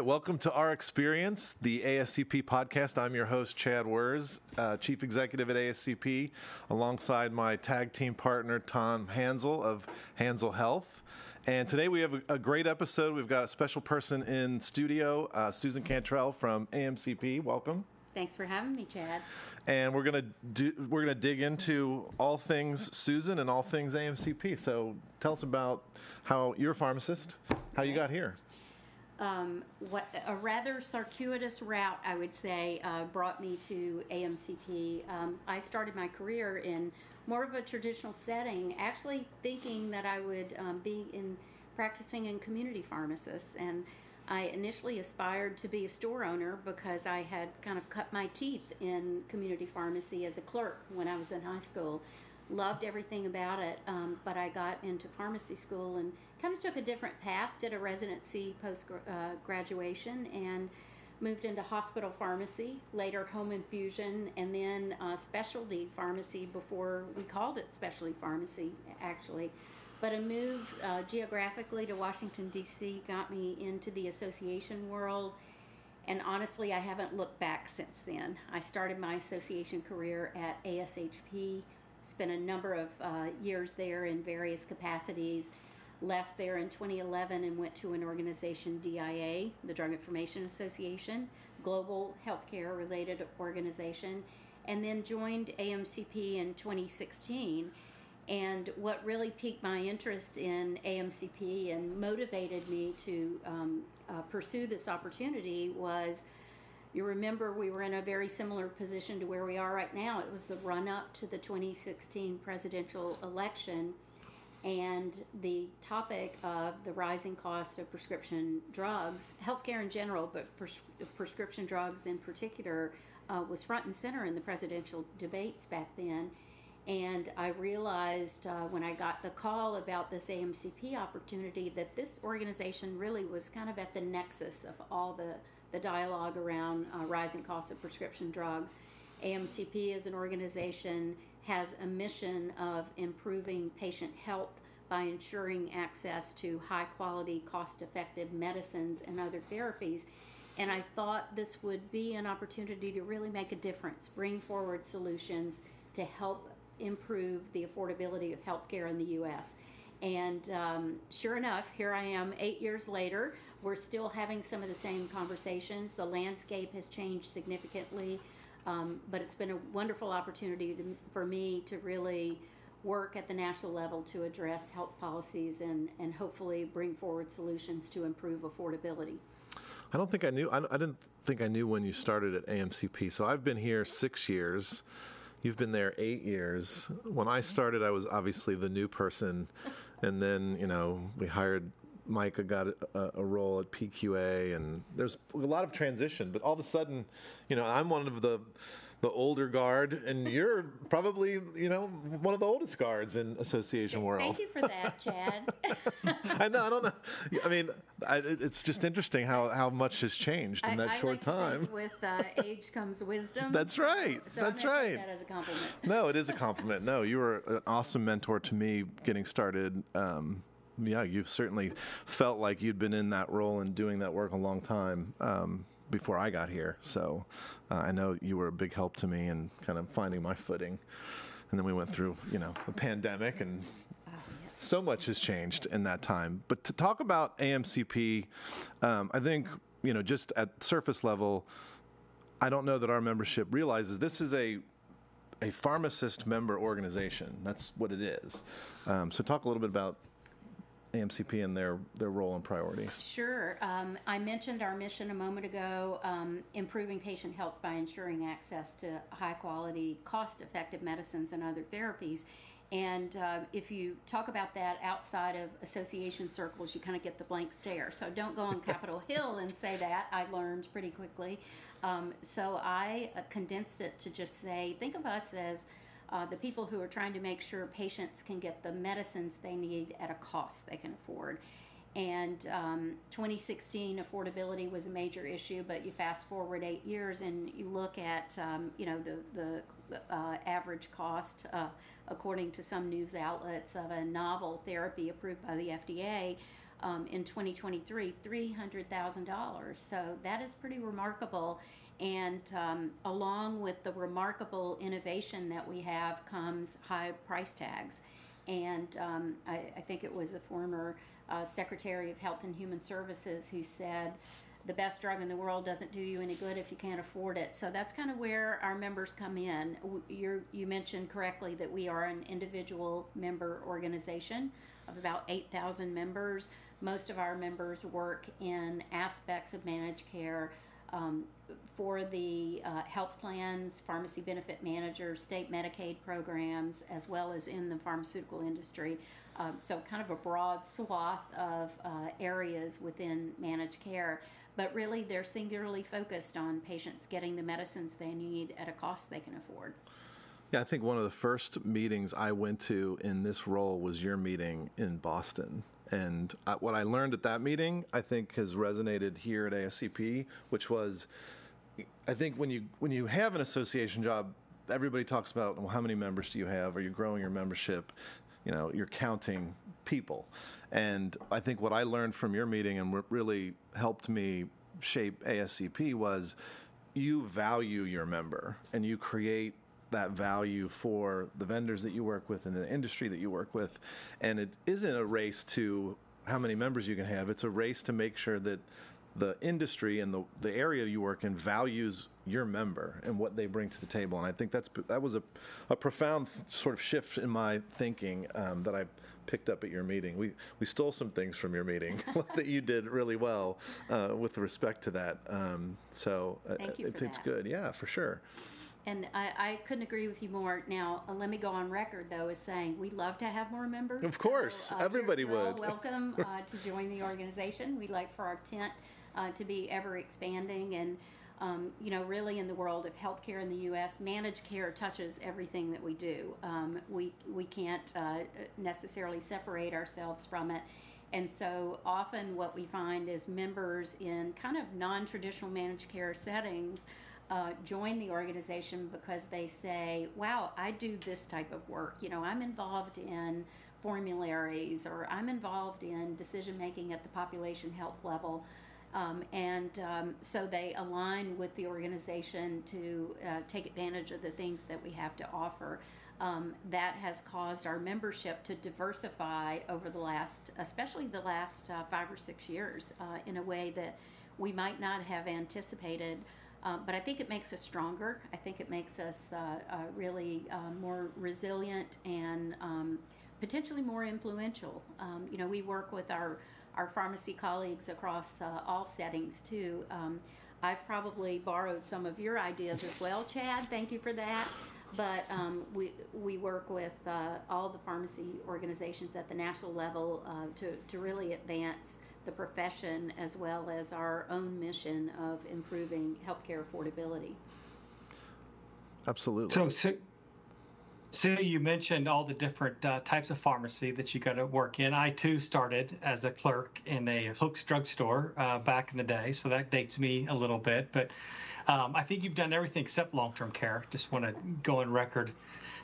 right, welcome to Our Experience, the ASCP podcast. I'm your host, Chad Wurz, Chief Executive at ASCP, alongside my tag team partner, Tom Hansel of Hansel Health. And today we have a great episode. We've got a special person in studio, Susan Cantrell from AMCP. Welcome. Thanks for having me, Chad. And we're gonna dig into all things Susan and all things AMCP. So tell us about how you're a pharmacist, how you got here. What a rather circuitous route, I would say, brought me to AMCP. I started my career in more of a traditional setting, actually thinking that I would be practicing in community pharmacists. And I initially aspired to be a store owner because I had kind of cut my teeth in community pharmacy as a clerk when I was in high school. Loved everything about it, but I got into pharmacy school and kind of took a different path, did a residency post-graduation, and moved into hospital pharmacy, later home infusion, and then specialty pharmacy before we called it specialty pharmacy, actually. But a move geographically to Washington, D.C. got me into the association world, and honestly, I haven't looked back since then. I started my association career at ASHP, spent a number of years there in various capacities, left there in 2011 and went to an organization, DIA, the Drug Information Association, global healthcare related organization, and then joined AMCP in 2016. And what really piqued my interest in AMCP and motivated me to pursue this opportunity was, you remember we were in a very similar position to where we are right now. It was the run-up to the 2016 presidential election, and the topic of the rising cost of prescription drugs, healthcare in general, but prescription drugs in particular, was front and center in the presidential debates back then. And I realized when I got the call about this AMCP opportunity that this organization really was kind of at the nexus of all the dialogue around rising costs of prescription drugs. AMCP as an organization has a mission of improving patient health by ensuring access to high quality, cost-effective medicines and other therapies. And I thought this would be an opportunity to really make a difference, bring forward solutions to help improve the affordability of healthcare in the U.S. And sure enough, here I am 8 years later. We're still having some of the same conversations. The landscape has changed significantly, but it's been a wonderful opportunity for me to really work at the national level to address health policies and hopefully bring forward solutions to improve affordability. I didn't think I knew when you started at AMCP. So I've been here 6 years. You've been there 8 years. When I started, I was obviously the new person. And then, we hired Micah, got a role at PQA, and there's a lot of transition. But all of a sudden, I'm one of the older guard, and you're probably, one of the oldest guards in association world. Thank you for that, Chad. I don't know. I mean, it's just interesting how much has changed in that short time. With age comes wisdom. That's right. So That's I'm gonna right. take that as a compliment. No, it is a compliment. No, you were an awesome mentor to me getting started. You've certainly felt like you'd been in that role and doing that work a long time before I got here. So I know you were a big help to me in kind of finding my footing. And then we went through, a pandemic, and so much has changed in that time. But to talk about AMCP, I think, just at surface level, I don't know that our membership realizes this is a pharmacist member organization. That's what it is. So talk a little bit about AMCP and their role and priorities. Sure. I mentioned our mission a moment ago, improving patient health by ensuring access to high-quality, cost-effective medicines and other therapies. And if you talk about that outside of association circles, you kind of get the blank stare. So don't go on Capitol Hill and say that. I learned pretty quickly. So I condensed it to just say, think of us as the people who are trying to make sure patients can get the medicines they need at a cost they can afford. And 2016 affordability was a major issue, but you fast forward 8 years and you look at the average cost, according to some news outlets, of a novel therapy approved by the FDA in 2023, $300,000. So that is pretty remarkable. And along with the remarkable innovation that we have comes high price tags. And I think it was a former Secretary of Health and Human Services who said, the best drug in the world doesn't do you any good if you can't afford it. So that's kind of where our members come in. You mentioned correctly that we are an individual member organization of about 8,000 members. Most of our members work in aspects of managed care for the health plans, pharmacy benefit managers, state Medicaid programs, as well as in the pharmaceutical industry. So kind of a broad swath of areas within managed care. But really, they're singularly focused on patients getting the medicines they need at a cost they can afford. Yeah, I think one of the first meetings I went to in this role was your meeting in Boston. And what I learned at that meeting, I think, has resonated here at ASCP, which was, I think when you have an association job, everybody talks about, well, how many members do you have? Are you growing your membership? You know, you're counting people. And I think what I learned from your meeting and what really helped me shape ASCP was you value your member and you create that value for the vendors that you work with and the industry that you work with. And it isn't a race to how many members you can have. It's a race to make sure that the industry and the area you work in values your member and what they bring to the table. And I think that was a profound sort of shift in my thinking that I picked up at your meeting. We stole some things from your meeting that you did really well with respect to that. So Thank you for it's that. good. Yeah, for sure. And I couldn't agree with you more. Now, let me go on record, though, as saying we love to have more members. Of course, so, everybody you're all would. welcome to join the organization. We'd like for our tent to be ever expanding. And, really in the world of healthcare in the U.S., managed care touches everything that we do. We can't necessarily separate ourselves from it. And so often what we find is members in kind of non-traditional managed care settings join the organization because they say, wow, I do this type of work. I'm involved in formularies, or I'm involved in decision making at the population health level. So they align with the organization to take advantage of the things that we have to offer. That has caused our membership to diversify over especially the last 5 or 6 years, in a way that we might not have anticipated. But I think it makes us stronger. I think it makes us really more resilient and potentially more influential. We work with our pharmacy colleagues across all settings too. I've probably borrowed some of your ideas as well, Chad. Thank you for that. But we work with all the pharmacy organizations at the national level to really advance the profession as well as our own mission of improving healthcare affordability. Absolutely. So you mentioned all the different types of pharmacy that you got to work in. I too started as a clerk in a Hook's drugstore back in the day, so that dates me a little bit. But I think you've done everything except long-term care. Just want to go on record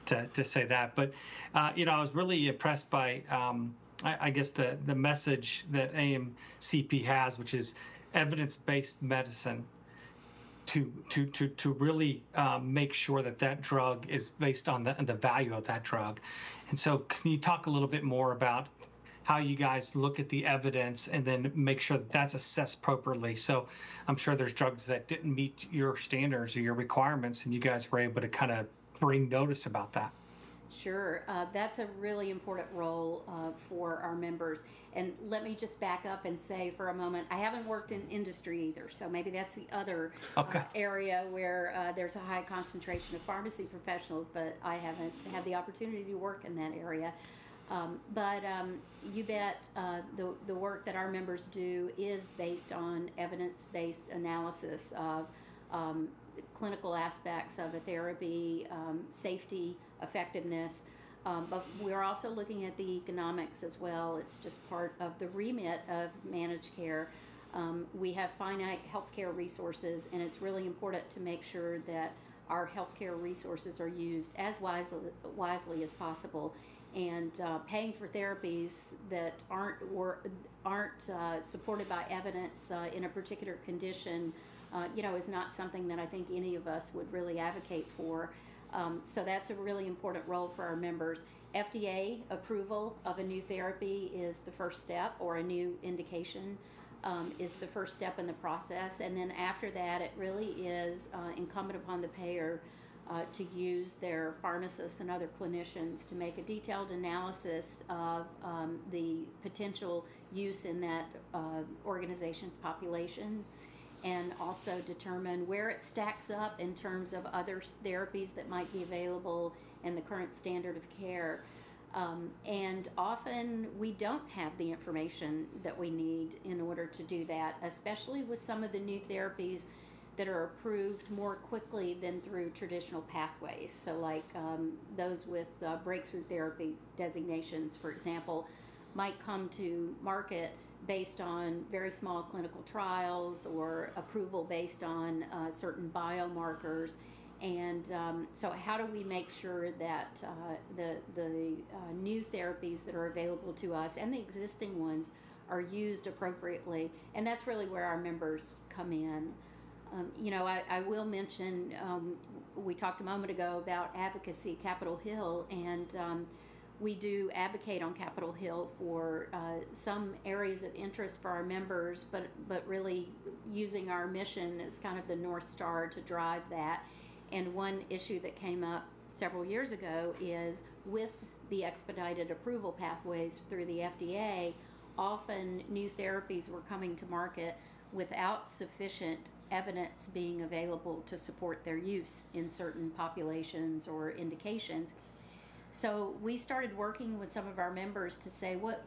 to say that. But I was really impressed by I guess the message that AMCP has, which is evidence-based medicine, to really make sure that drug is based on the value of that drug. And so can you talk a little bit more about how you guys look at the evidence and then make sure that that's assessed properly? So I'm sure there's drugs that didn't meet your standards or your requirements, and you guys were able to kind of bring notice about that. Sure. That's a really important role for our members. And let me just back up and say for a moment, I haven't worked in industry either. So maybe that's the other area where there's a high concentration of pharmacy professionals, but I haven't had the opportunity to work in that area. But you bet the work that our members do is based on evidence-based analysis of clinical aspects of a therapy, safety, effectiveness, but we're also looking at the economics as well. It's just part of the remit of managed care. We have finite healthcare resources, and it's really important to make sure that our healthcare resources are used as wisely as possible. and paying for therapies that aren't supported by evidence in a particular condition, is not something that I think any of us would really advocate for. So that's a really important role for our members. FDA approval of a new therapy is the first step, or a new indication is the first step in the process. And then after that, it really is incumbent upon the payer to use their pharmacists and other clinicians to make a detailed analysis of the potential use in that organization's population, and also determine where it stacks up in terms of other therapies that might be available and the current standard of care. And often we don't have the information that we need in order to do that, especially with some of the new therapies that are approved more quickly than through traditional pathways. So like those with breakthrough therapy designations, for example, might come to market based on very small clinical trials or approval based on certain biomarkers. And so how do we make sure that the new therapies that are available to us and the existing ones are used appropriately? And that's really where our members come in. I will mention, we talked a moment ago about advocacy, Capitol Hill, and we do advocate on Capitol Hill for some areas of interest for our members, but really using our mission as kind of the North Star to drive that. And one issue that came up several years ago is with the expedited approval pathways through the FDA, often new therapies were coming to market without sufficient evidence being available to support their use in certain populations or indications. So we started working with some of our members to say, what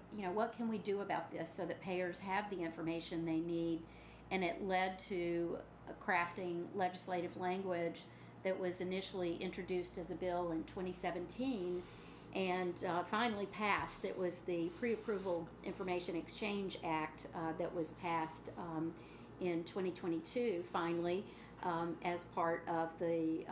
can we do about this so that payers have the information they need? And it led to crafting legislative language that was initially introduced as a bill in 2017 and finally passed. It was the Pre-Approval Information Exchange Act that was passed in 2022, finally, as part of the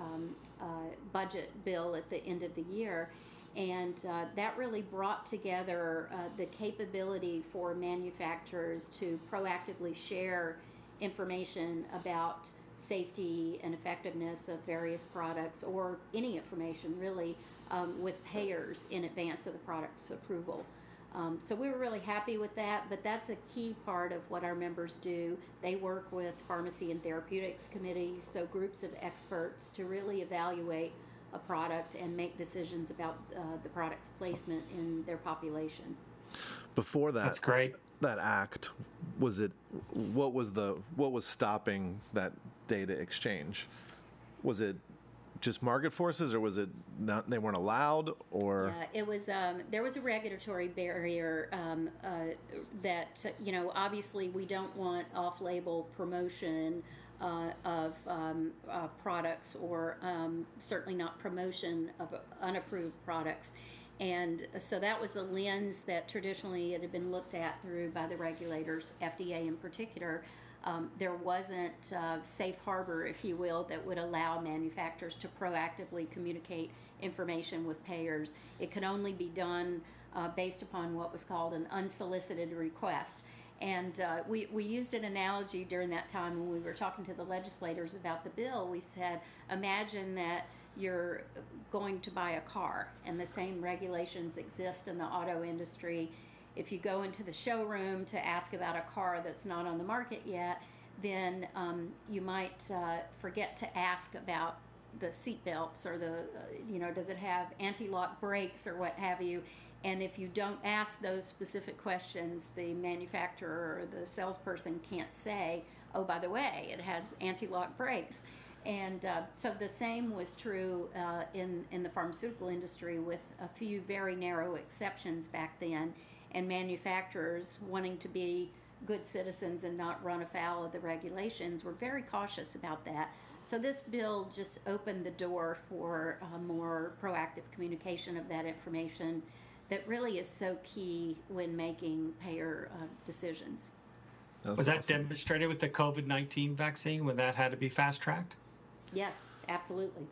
budget bill at the end of the year. And that really brought together the capability for manufacturers to proactively share information about safety and effectiveness of various products, or any information really, with payers in advance of the product's approval. So we were really happy with that, but that's a key part of what our members do. They work with pharmacy and therapeutics committees, so groups of experts, to really evaluate a product and make decisions about the product's placement in their population. Before that, that's great. That act, what was stopping that data exchange? Was it just market forces, or was it not, they weren't allowed, or? Yeah, it was. There was a regulatory barrier that obviously we don't want off-label promotion of products, or certainly not promotion of unapproved products. And so that was the lens that traditionally it had been looked at through by the regulators, FDA in particular. There wasn't a safe harbor, if you will, that would allow manufacturers to proactively communicate information with payers. It could only be done based upon what was called an unsolicited request. And we used an analogy during that time when we were talking to the legislators about the bill. We said, imagine that you're going to buy a car, and the same regulations exist in the auto industry. If you go into the showroom to ask about a car that's not on the market yet, then you might forget to ask about the seat belts, or does it have anti-lock brakes or what have you. And if you don't ask those specific questions, the manufacturer or the salesperson can't say, oh, by the way, it has anti-lock brakes. And so the same was true in the pharmaceutical industry, with a few very narrow exceptions back then, and manufacturers, wanting to be good citizens and not run afoul of the regulations, were very cautious about that. So this bill just opened the door for more proactive communication of that information that really is so key when making payer decisions. Was that demonstrated with the COVID-19 vaccine when that had to be fast-tracked? Yes, absolutely.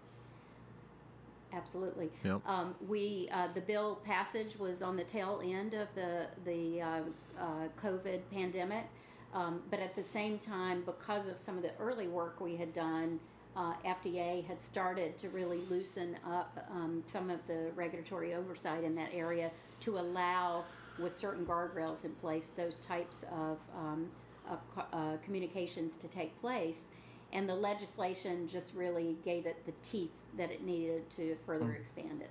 Absolutely. Yep. The bill passage was on the tail end of the COVID pandemic, but at the same time, because of some of the early work we had done, FDA had started to really loosen up some of the regulatory oversight in that area to allow, with certain guardrails in place, those types of communications to take place. And the legislation just really gave it the teeth that it needed to further expand it.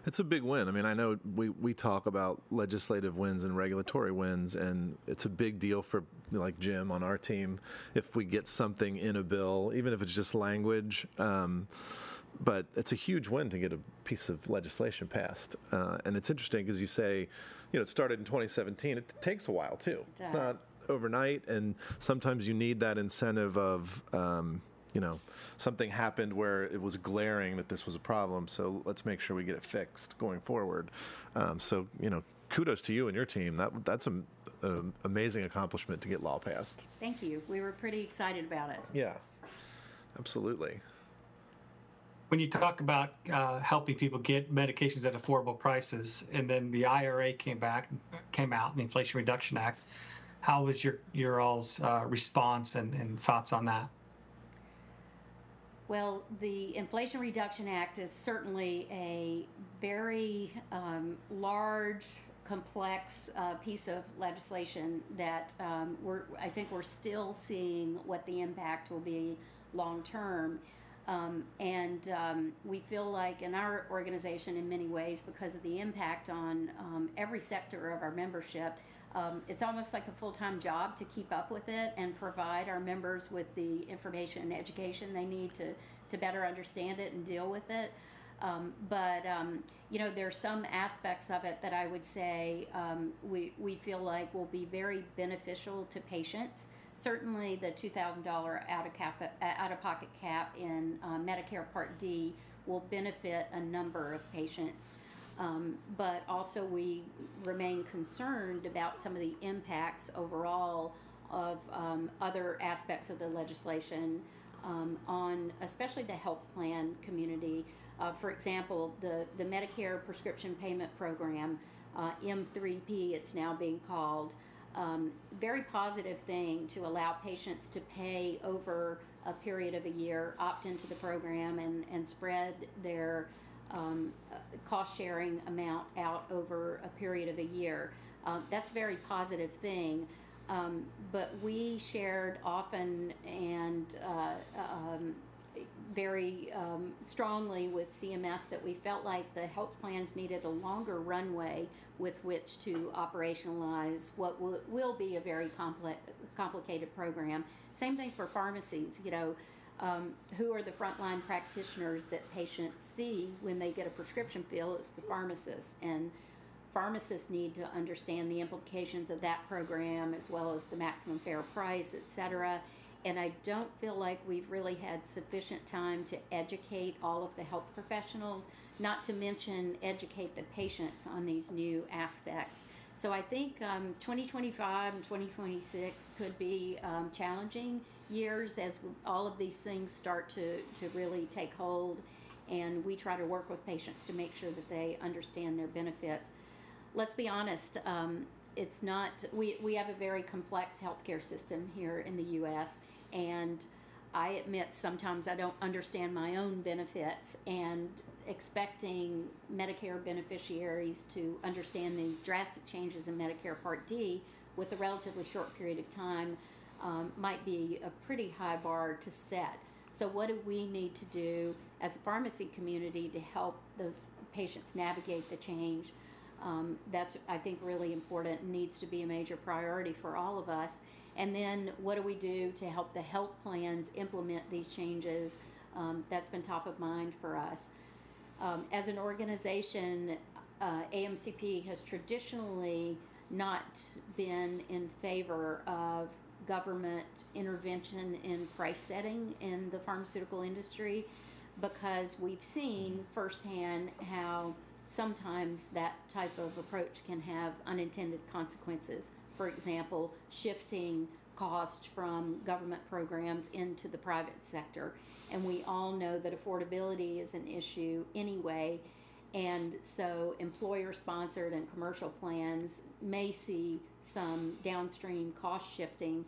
It's a big win. I mean, I know we talk about legislative wins and regulatory wins, and it's a big deal for, like Jim on our team, if we get something in a bill, even if it's just language. But it's a huge win to get a piece of legislation passed. And it's interesting because you say, it started in 2017. It takes a while, too. It's not overnight, and sometimes you need that incentive of something happened where it was glaring that this was a problem, so let's make sure we get it fixed going forward. So kudos to you and your team. That's an amazing accomplishment to get law passed. Thank you. We were pretty excited about it. Yeah, absolutely. When you talk about helping people get medications at affordable prices, and then the IRA came out, the Inflation Reduction Act, how was your all's response and thoughts on that? Well, the Inflation Reduction Act is certainly a very large, complex piece of legislation that I think we're still seeing what the impact will be long term. We feel like in our organization, in many ways, because of the impact on every sector of our membership, it's almost like a full-time job to keep up with it and provide our members with the information and education they need to better understand it and deal with it. There's some aspects of it that I would say we feel like will be very beneficial to patients. Certainly the $2,000 out-of-pocket cap in Medicare Part D will benefit a number of patients. But also we remain concerned about some of the impacts overall of other aspects of the legislation on especially the health plan community. For example, the Medicare Prescription Payment Program, M3P it's now being called, very positive thing to allow patients to pay over a period of a year, opt into the program and spread their cost-sharing amount out over a period of a year. That's a very positive thing. But we shared often and very strongly with CMS that we felt like the health plans needed a longer runway with which to operationalize what will be a very complicated program. Same thing for pharmacies. Who are the frontline practitioners that patients see when they get a prescription fill? It's the pharmacists, and pharmacists need to understand the implications of that program as well as the maximum fair price, et cetera. And I don't feel like we've really had sufficient time to educate all of the health professionals, not to mention educate the patients on these new aspects. So I think 2025 and 2026 could be challenging years as all of these things start to really take hold, and we try to work with patients to make sure that they understand their benefits. Let's be honest, it's not, we have a very complex healthcare system here in the U.S., and I admit sometimes I don't understand my own benefits, and expecting Medicare beneficiaries to understand these drastic changes in Medicare Part D with a relatively short period of time might be a pretty high bar to set. So what do we need to do as a pharmacy community to help those patients navigate the change? That's, I think, really important and needs to be a major priority for all of us. And then what do we do to help the health plans implement these changes? That's been top of mind for us. As an organization, AMCP has traditionally not been in favor of government intervention in price setting in the pharmaceutical industry, because we've seen firsthand how sometimes that type of approach can have unintended consequences. For example, shifting cost from government programs into the private sector. And we all know that affordability is an issue anyway. And so employer-sponsored and commercial plans may see some downstream cost shifting.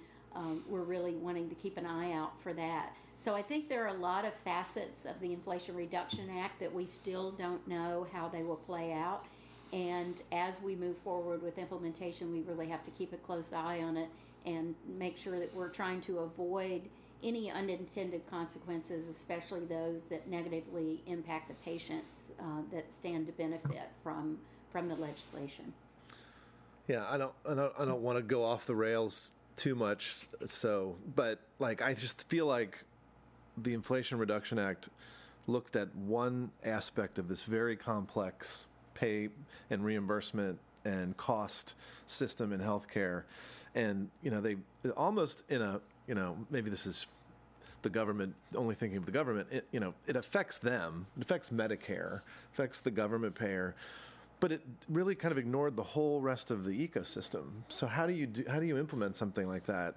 We're really wanting to keep an eye out for that. So I think there are a lot of facets of the Inflation Reduction Act that we still don't know how they will play out. And as we move forward with implementation, we really have to keep a close eye on it and make sure that we're trying to avoid any unintended consequences, especially those that negatively impact the patients that stand to benefit from the legislation. Yeah, I don't want to go off the rails too much. So, but like I just feel like the Inflation Reduction Act looked at one aspect of this very complex pay and reimbursement and cost system in healthcare, and they almost in a maybe this is the government only thinking of the government. It affects them. It affects Medicare, affects the government payer, but it really kind of ignored the whole rest of the ecosystem. So how do you implement something like that,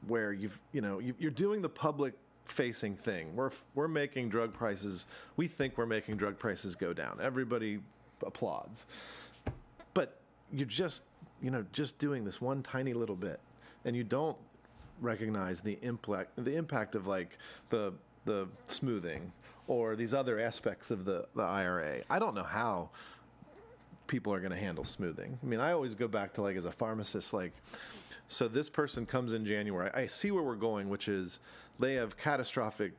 where you're doing the public facing thing? We're making drug prices. We think we're making drug prices go down. Everybody applauds, but you're just doing this one tiny little bit, and you don't recognize the impact of like the smoothing or these other aspects of the IRA. I don't know how people are going to handle smoothing. I mean, I always go back to like as a pharmacist, like, so this person comes in January. I see where we're going, which is they have catastrophic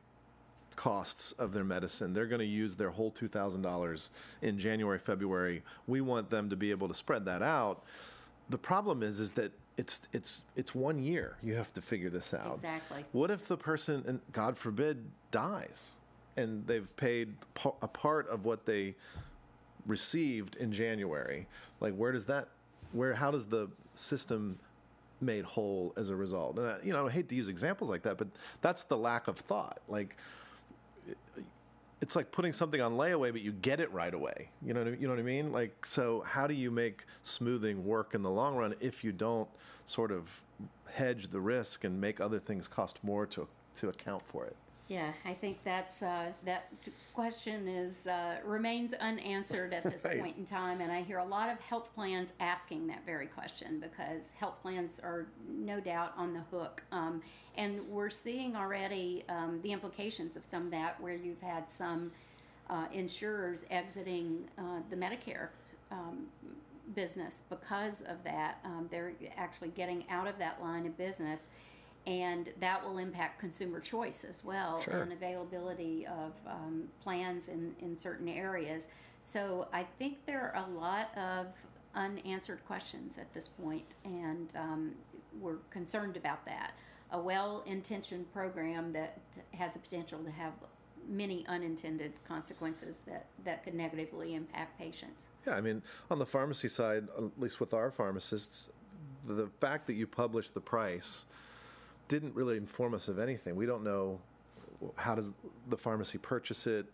costs of their medicine. They're going to use their whole $2,000 in January, February. We want them to be able to spread that out. The problem is that it's 1 year. You have to figure this out. Exactly. What if the person, and God forbid, dies, and they've paid a part of what they received in January? Like, how does the system made whole as a result? And I hate to use examples like that, but that's the lack of thought. Like, it's like putting something on layaway, but you get it right away. You know what I mean? Like, so how do you make smoothing work in the long run if you don't sort of hedge the risk and make other things cost more to account for it? Yeah, I think that question remains unanswered at this Right. point in time, and I hear a lot of health plans asking that very question because health plans are no doubt on the hook, and we're seeing already the implications of some of that, where you've had some insurers exiting the Medicare business because of that. They're actually getting out of that line of business. And that will impact consumer choice as well, Sure. and availability of plans in certain areas. So I think there are a lot of unanswered questions at this point, and we're concerned about that. A well-intentioned program that has the potential to have many unintended consequences that could negatively impact patients. Yeah, I mean, on the pharmacy side, at least with our pharmacists, the fact that you publish the price didn't really inform us of anything. We don't know how does the pharmacy purchase it.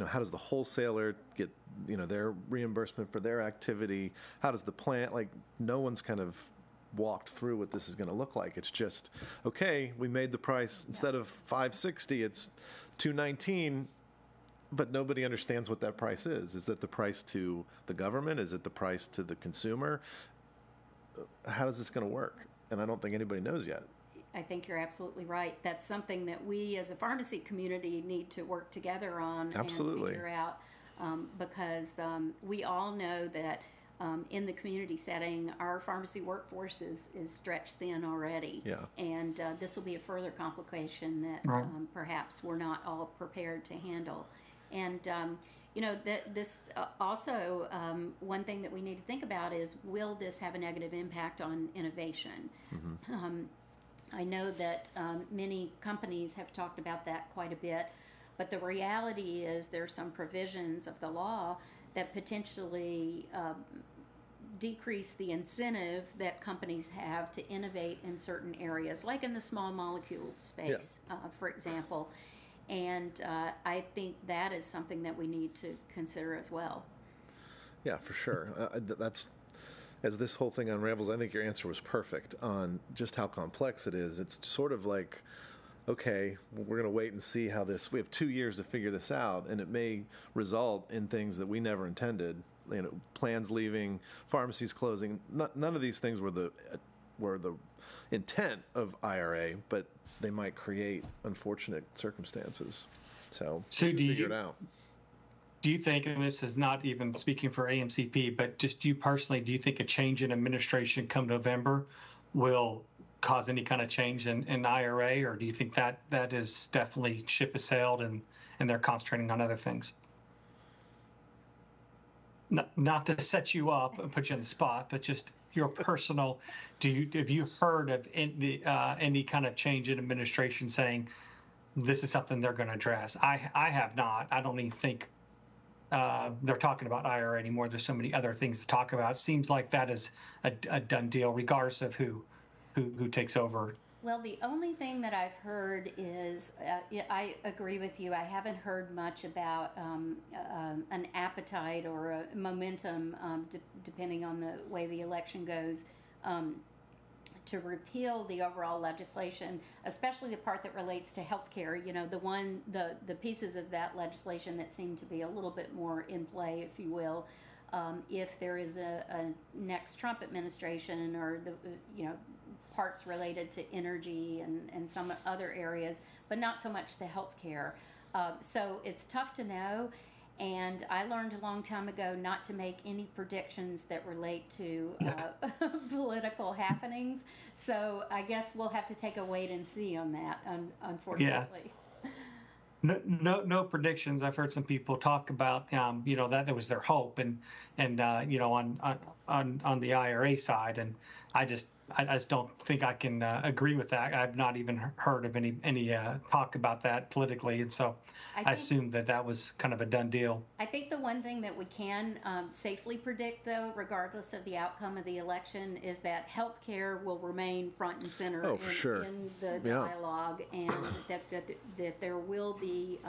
How does the wholesaler get their reimbursement for their activity? How does the plant, like, no one's kind of walked through what this is going to look like. It's just, okay, we made the price, instead of $5.60, it's $2.19, but nobody understands what that price is. Is that the price to the government? Is it the price to the consumer? How is this going to work? And I don't think anybody knows yet. I think you're absolutely right. That's something that we as a pharmacy community need to work together on. Absolutely. And figure out, because we all know that in the community setting, our pharmacy workforce is stretched thin already. Yeah. And this will be a further complication that Right. Perhaps we're not all prepared to handle. And this also, one thing that we need to think about is, will this have a negative impact on innovation? Mm-hmm. I know that many companies have talked about that quite a bit, but the reality is there are some provisions of the law that potentially decrease the incentive that companies have to innovate in certain areas, like in the small molecule space, for example. And I think that is something that we need to consider as well. Yeah, for sure. That's as this whole thing unravels, I think your answer was perfect on just how complex it is. It's sort of like, okay, we're going to wait and see how this. We have 2 years to figure this out, and it may result in things that we never intended. Plans leaving, pharmacies closing. None of these things were the intent of IRA, but they might create unfortunate circumstances. So figure it out. Do you think, and this is not even speaking for AMCP, but just you personally, do you think a change in administration come November will cause any kind of change in IRA, or do you think that is definitely ship has sailed and they're concentrating on other things? Not to set you up and put you on the spot, but just your personal, have you heard of any kind of change in administration saying this is something they're going to address? I have not. I don't even think they're talking about IRA anymore. There's so many other things to talk about. It seems like that is a done deal, regardless of who takes over. Well, the only thing that I've heard is, I agree with you. I haven't heard much about an appetite or a momentum, depending on the way the election goes, to repeal the overall legislation, especially the part that relates to health care. The pieces of that legislation that seem to be a little bit more in play, if you will, if there is a next Trump administration, or parts related to energy and some other areas, but not so much the health care. So it's tough to know. And I learned a long time ago not to make any predictions that relate to political happenings. So I guess we'll have to take a wait and see on that, unfortunately. Yeah. No predictions. I've heard some people talk about, that was their hope, and on the IRA side, and I just don't think I can agree with that. I've not even heard of any talk about that politically, and so I assumed that was kind of a done deal. I think the one thing that we can safely predict, though, regardless of the outcome of the election, is that health care will remain front and center in the dialogue, and that there will be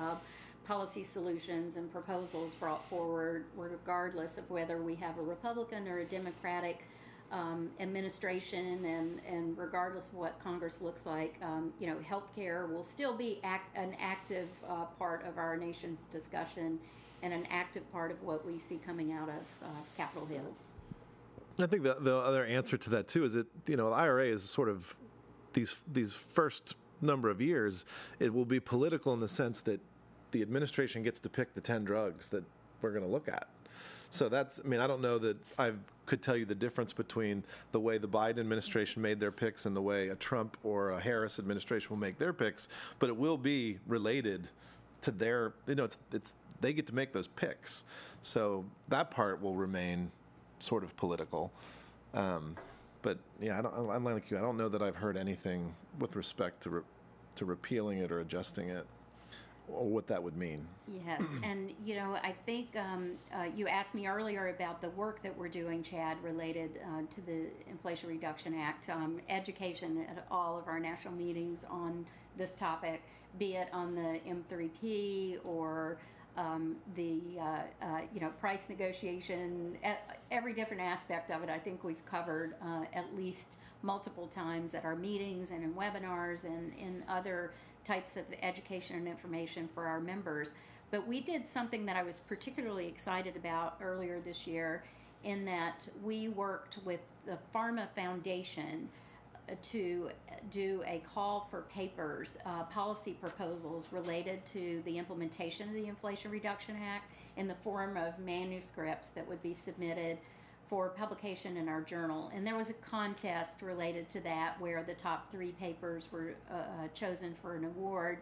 policy solutions and proposals brought forward, regardless of whether we have a Republican or a Democratic administration, and regardless of what Congress looks like, healthcare will still be an active part of our nation's discussion, and an active part of what we see coming out of Capitol Hill. I think the other answer to that too is that the IRA is sort of these first number of years, it will be political in the sense that the administration gets to pick the 10 drugs that we're going to look at. So I don't know that I could tell you the difference between the way the Biden administration made their picks and the way a Trump or a Harris administration will make their picks, but it will be related to their, they get to make those picks. So that part will remain sort of political. But yeah, I'm like you. I don't know that I've heard anything with respect to repealing it or adjusting it, or what that would mean. Yes, and I think you asked me earlier about the work that we're doing, Chad, related to the Inflation Reduction Act, education at all of our national meetings on this topic, be it on the M3P or the price negotiation, every different aspect of it. I think we've covered at least multiple times at our meetings and in webinars and in other types of education and information for our members. But we did something that I was particularly excited about earlier this year, in that we worked with the Pharma Foundation to do a call for papers, policy proposals related to the implementation of the Inflation Reduction Act in the form of manuscripts that would be submitted for publication in our journal. And there was a contest related to that where the top 3 papers were chosen for an award.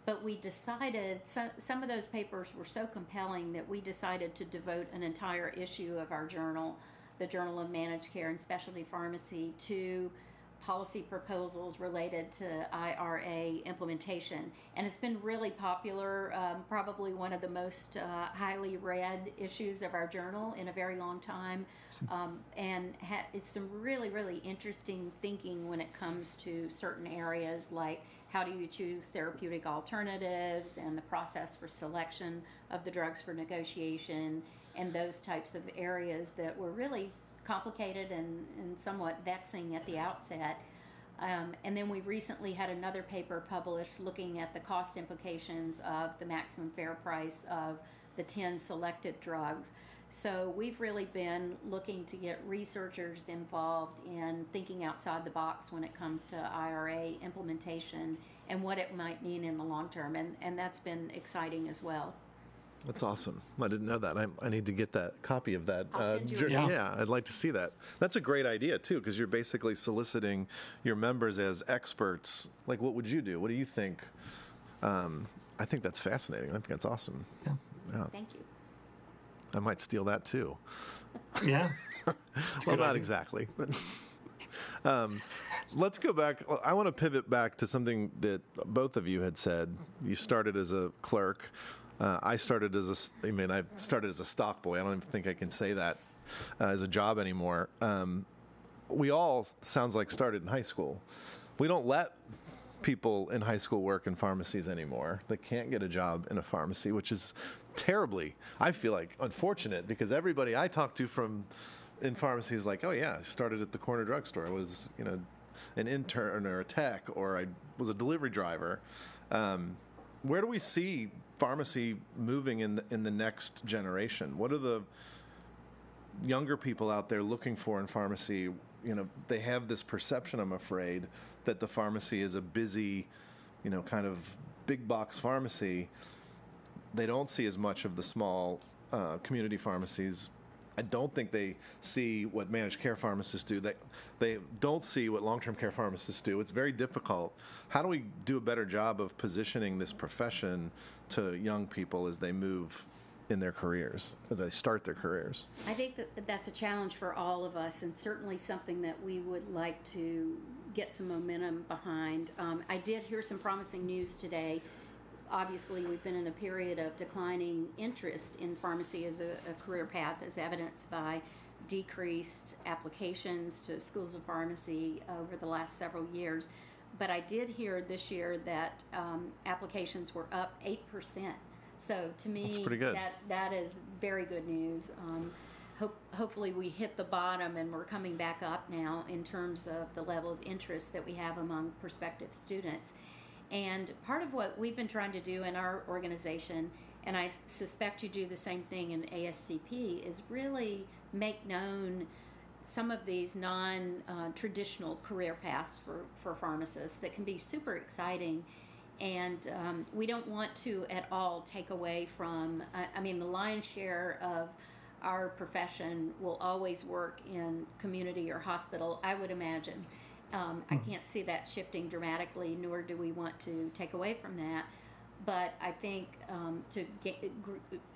But we decided, some of those papers were so compelling that we decided to devote an entire issue of our journal, the Journal of Managed Care and Specialty Pharmacy, to policy proposals related to IRA implementation. And it's been really popular, probably one of the most highly read issues of our journal in a very long time. And it's some really, really interesting thinking when it comes to certain areas, like how do you choose therapeutic alternatives and the process for selection of the drugs for negotiation, and those types of areas that were really complicated and somewhat vexing at the outset. And then we recently had another paper published looking at the cost implications of the maximum fair price of the 10 selected drugs. So we've really been looking to get researchers involved in thinking outside the box when it comes to IRA implementation and what it might mean in the long term. And that's been exciting as well. That's awesome. I didn't know that. I need to get that copy of that. I'll send you a copy. Yeah, I'd like to see that. That's a great idea, too, because you're basically soliciting your members as experts. Like, what would you do? What do you think? I think that's fascinating. I think that's awesome. Yeah. Thank you. I might steal that, too. Yeah. Well, not exactly, but let's go back. I want to pivot back to something that both of you had said. You started as a clerk. I started as I started as a stock boy. I don't even think I can say that as a job anymore. We all, sounds like, started in high school. We don't let people in high school work in pharmacies anymore. They can't get a job in a pharmacy, which is terribly, I feel like, unfortunate, because everybody I talk to from in pharmacies like, oh yeah, I started at the corner drugstore. I was, an intern or a tech, or I was a delivery driver. Where do we see pharmacy moving in the next generation? What are the younger people out there looking for in pharmacy? They have this perception, I'm afraid, that the pharmacy is a busy, kind of big box pharmacy. They don't see as much of the small community pharmacies. I don't think they see what managed care pharmacists do. They don't see what long-term care pharmacists do. It's very difficult. How do we do a better job of positioning this profession to young people as they move in their careers, as they start their careers? I think that's a challenge for all of us, and certainly something that we would like to get some momentum behind. I did hear some promising news today. Obviously, we've been in a period of declining interest in pharmacy as a career path, as evidenced by decreased applications to schools of pharmacy over the last several years. But I did hear this year that applications were up 8%. So to me, that's pretty good. That is very good news. Hopefully we hit the bottom and we're coming back up now in terms of the level of interest that we have among prospective students. And part of what we've been trying to do in our organization, and I suspect you do the same thing in ASCP, is really make known some of these non-traditional career paths for pharmacists that can be super exciting. And we don't want to at all take away from, the lion's share of our profession will always work in community or hospital, I would imagine. I can't see that shifting dramatically, nor do we want to take away from that. But I think to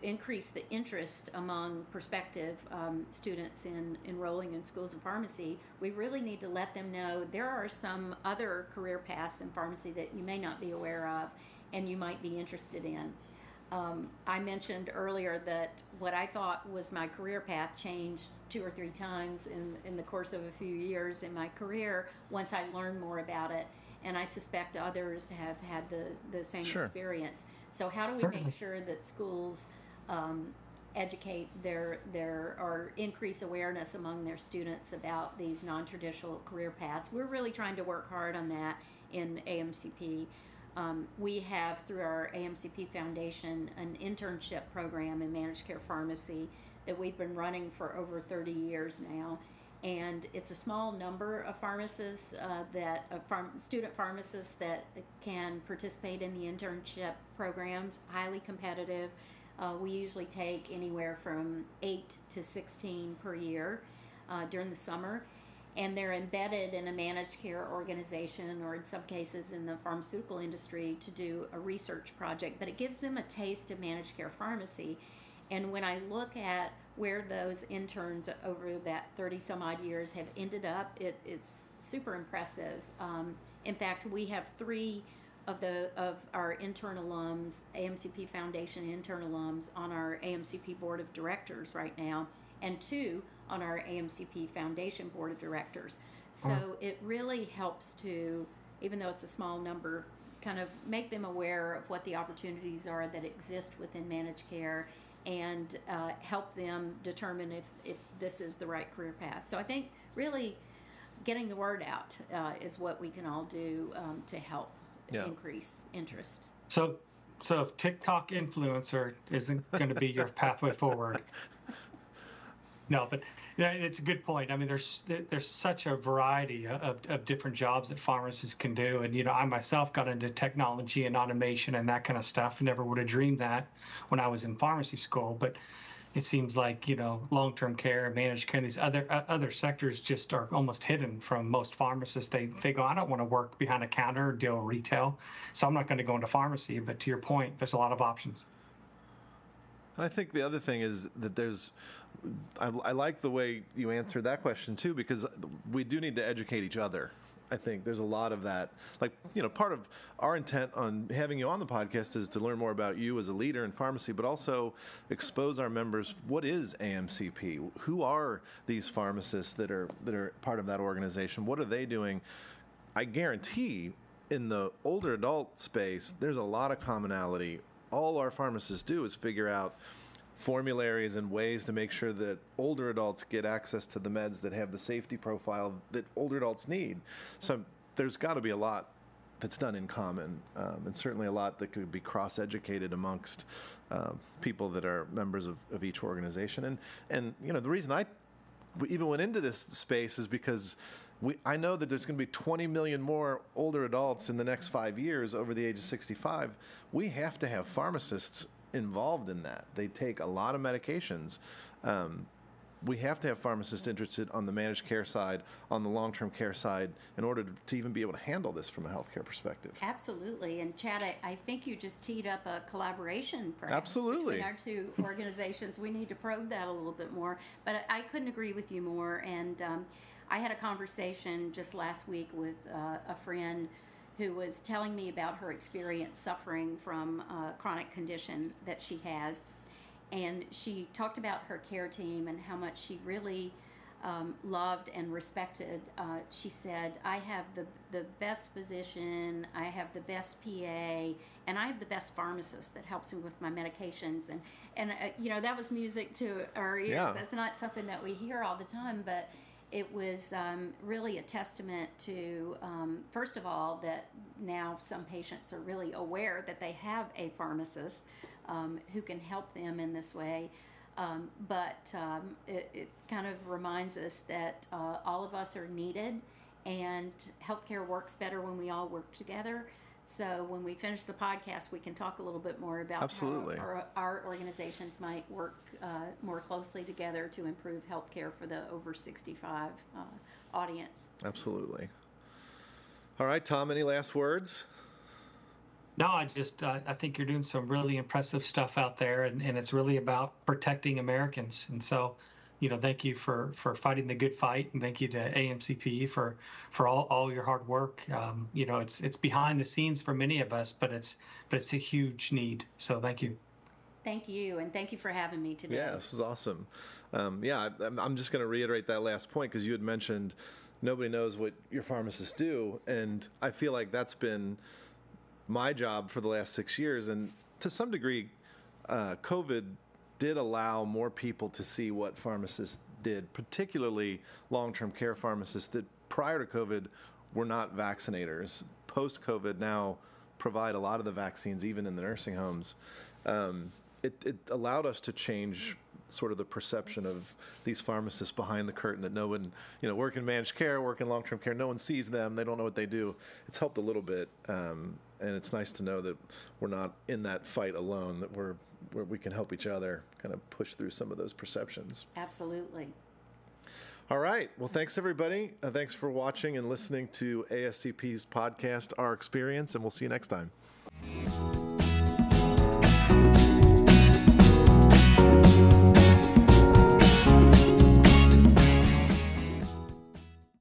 increase the interest among prospective students in enrolling in schools of pharmacy, we really need to let them know there are some other career paths in pharmacy that you may not be aware of and you might be interested in. I mentioned earlier that what I thought was my career path changed 2 or 3 times in the course of a few years in my career once I learned more about it. And I suspect others have had the same experience. So how do we make sure that schools educate or increase awareness among their students about these non-traditional career paths? We're really trying to work hard on that in AMCP. We have, through our AMCP Foundation, an internship program in managed care pharmacy that we've been running for over 30 years now. And it's a small number of pharmacists, student pharmacists that can participate in the internship programs, highly competitive. We usually take anywhere from 8 to 16 per year during the summer. And they're embedded in a managed care organization, or in some cases in the pharmaceutical industry, to do a research project. But it gives them a taste of managed care pharmacy. And when I look at where those interns over that 30 some odd years have ended up, it's super impressive. In fact, we have 3 of our intern alums, AMCP Foundation intern alums, on our AMCP Board of Directors right now, and 2 on our AMCP Foundation Board of Directors. So it really helps to, even though it's a small number, kind of make them aware of what the opportunities are that exist within managed care and help them determine if this is the right career path. So I think really getting the word out is what we can all do to help increase interest. So if TikTok influencer isn't going to be your pathway forward. No, but yeah, it's a good point. I mean, there's such a variety of different jobs that pharmacists can do. And, I myself got into technology and automation and that kind of stuff. Never would have dreamed that when I was in pharmacy school. But it seems like, long-term care, managed care, these other sectors just are almost hidden from most pharmacists. They go, I don't want to work behind a counter or deal retail, so I'm not going to go into pharmacy. But to your point, there's a lot of options. And I think the other thing is that I like the way you answered that question too, because we do need to educate each other. I think there's a lot of that. Like, part of our intent on having you on the podcast is to learn more about you as a leader in pharmacy, but also expose our members. What is AMCP? Who are these pharmacists that are part of that organization? What are they doing? I guarantee in the older adult space, there's a lot of commonality. All our pharmacists do is figure out formularies and ways to make sure that older adults get access to the meds that have the safety profile that older adults need. So there's got to be a lot that's done in common, and certainly a lot that could be cross-educated amongst people that are members of each organization. And the reason I even went into this space is because I know that there's going to be 20 million more older adults in the next 5 years over the age of 65. We have to have pharmacists involved in that. They take a lot of medications. We have to have pharmacists interested on the managed care side, on the long-term care side, in order to even be able to handle this from a healthcare perspective. Absolutely. And Chad, I think you just teed up a collaboration perhaps Absolutely. between our two organizations. We need to probe that a little bit more. But I couldn't agree with you more. And I had a conversation just last week with a friend who was telling me about her experience suffering from a chronic condition that she has. And she talked about her care team and how much she really loved and respected. She said, I have the best physician, I have the best PA, and I have the best pharmacist that helps me with my medications. And that was music to our ears. Yeah. That's not something that we hear all the time, but it was really a testament to, first of all, that now some patients are really aware that they have a pharmacist who can help them in this way. But it kind of reminds us that all of us are needed, and healthcare works better when we all work together. So when we finish the podcast, we can talk a little bit more about Absolutely. how our organizations might work more closely together to improve healthcare for the over 65 audience. Absolutely. All right, Tom, any last words? No, I think you're doing some really impressive stuff out there, and it's really about protecting Americans. And so, thank you for fighting the good fight, and thank you to AMCP for all your hard work. It's behind the scenes for many of us, but it's a huge need. So thank you. Thank you, and thank you for having me today. Yeah, this is awesome. I'm just going to reiterate that last point, because you had mentioned nobody knows what your pharmacists do, and I feel like that's been my job for the last 6 years. And to some degree, COVID did allow more people to see what pharmacists did, particularly long-term care pharmacists that prior to COVID were not vaccinators. Post-COVID now provide a lot of the vaccines, even in the nursing homes. It allowed us to change sort of the perception of these pharmacists behind the curtain, that no one, work in managed care, work in long-term care, no one sees them, they don't know what they do. It's helped a little bit, and it's nice to know that we're not in that fight alone, that where we can help each other kind of push through some of those perceptions. Absolutely. All right. Well, thanks, everybody. Thanks for watching and listening to ASCP's podcast, Our Experience, and we'll see you next time.